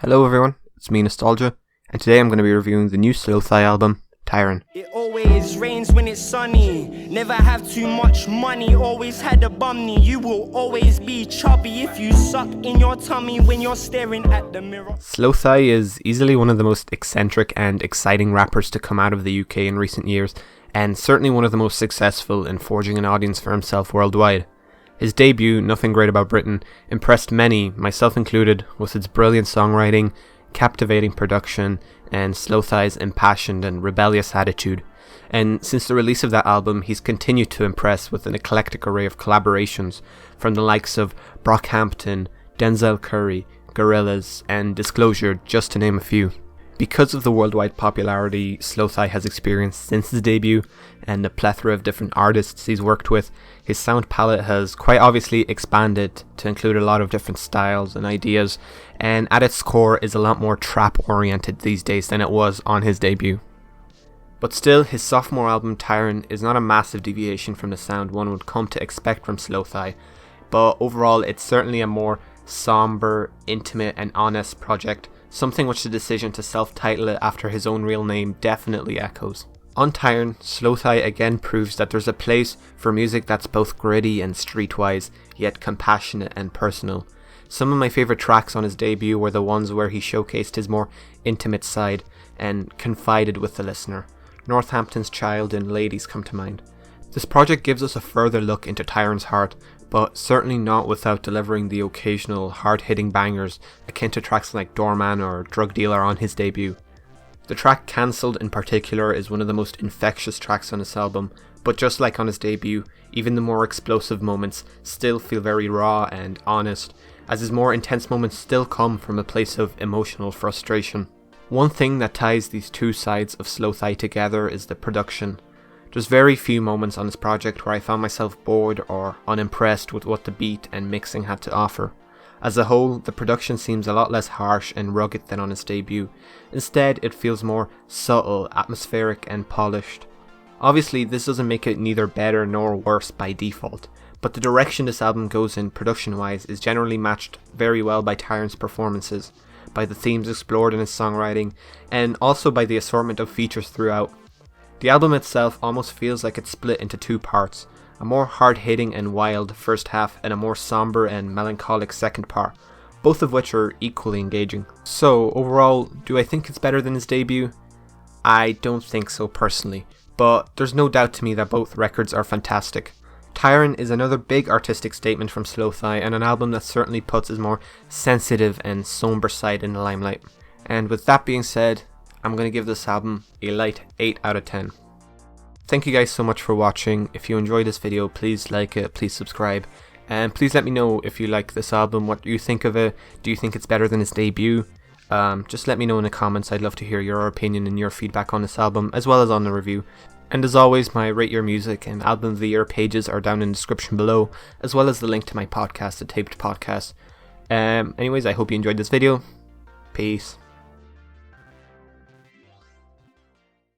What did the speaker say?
Hello everyone, it's me Nostalgia, and today I'm going to be reviewing the new Slowthai album, TYRON. It always rains when it's sunny. Never have too much money, always had a bumney. You will always be chubby if you suck in your tummy when you're staring at the mirror. Slowthai is easily one of the most eccentric and exciting rappers to come out of the UK in recent years, and certainly one of the most successful in forging an audience for himself worldwide. His debut, Nothing Great About Britain, impressed many, myself included, with its brilliant songwriting, captivating production, and Slowthai's impassioned and rebellious attitude. And since the release of that album, he's continued to impress with an eclectic array of collaborations from the likes of Brockhampton, Denzel Curry, Gorillaz, and Disclosure, just to name a few. Because of the worldwide popularity Slowthai has experienced since his debut and the plethora of different artists he's worked with, his sound palette has quite obviously expanded to include a lot of different styles and ideas, and at its core is a lot more trap oriented these days than it was on his debut. But still, his sophomore album TYRON is not a massive deviation from the sound one would come to expect from Slowthai, but overall it's certainly a more somber, intimate and honest project, something which the decision to self-title it after his own real name definitely echoes. On TYRON, Slowthai again proves that there's a place for music that's both gritty and streetwise, yet compassionate and personal. Some of my favourite tracks on his debut were the ones where he showcased his more intimate side and confided with the listener. Northampton's Child and Ladies come to mind. This project gives us a further look into TYRON's heart, but certainly not without delivering the occasional hard-hitting bangers akin to tracks like Doorman or Drug Dealer on his debut. The track Cancelled in particular is one of the most infectious tracks on this album, but just like on his debut, even the more explosive moments still feel very raw and honest, as his more intense moments still come from a place of emotional frustration. One thing that ties these two sides of Slowthai together is the production. There's very few moments on this project where I found myself bored or unimpressed with what the beat and mixing had to offer. As a whole, the production seems a lot less harsh and rugged than on his debut. Instead, it feels more subtle, atmospheric and polished. Obviously, this doesn't make it neither better nor worse by default, but the direction this album goes in production-wise is generally matched very well by TYRON's performances, by the themes explored in his songwriting, and also by the assortment of features throughout. The album itself almost feels like it's split into two parts, a more hard-hitting and wild first half and a more somber and melancholic second part, both of which are equally engaging. So overall, do I think it's better than his debut? I don't think so personally, but there's no doubt to me that both records are fantastic. TYRON is another big artistic statement from Slowthai and an album that certainly puts his more sensitive and somber side in the limelight. And with that being said, I'm going to give this album a light 8 out of 10. Thank you guys so much for watching. If you enjoyed this video, please like it, please subscribe, and please let me know if you like this album, what you think of it. Do you think it's better than its debut? Just let me know in the comments. I'd love to hear your opinion and your feedback on this album, as well as on the review. And as always, my Rate Your Music and Album of the Year pages are down in the description below, as well as the link to my podcast, the Taped Podcast. Anyways, I hope you enjoyed this video. Peace.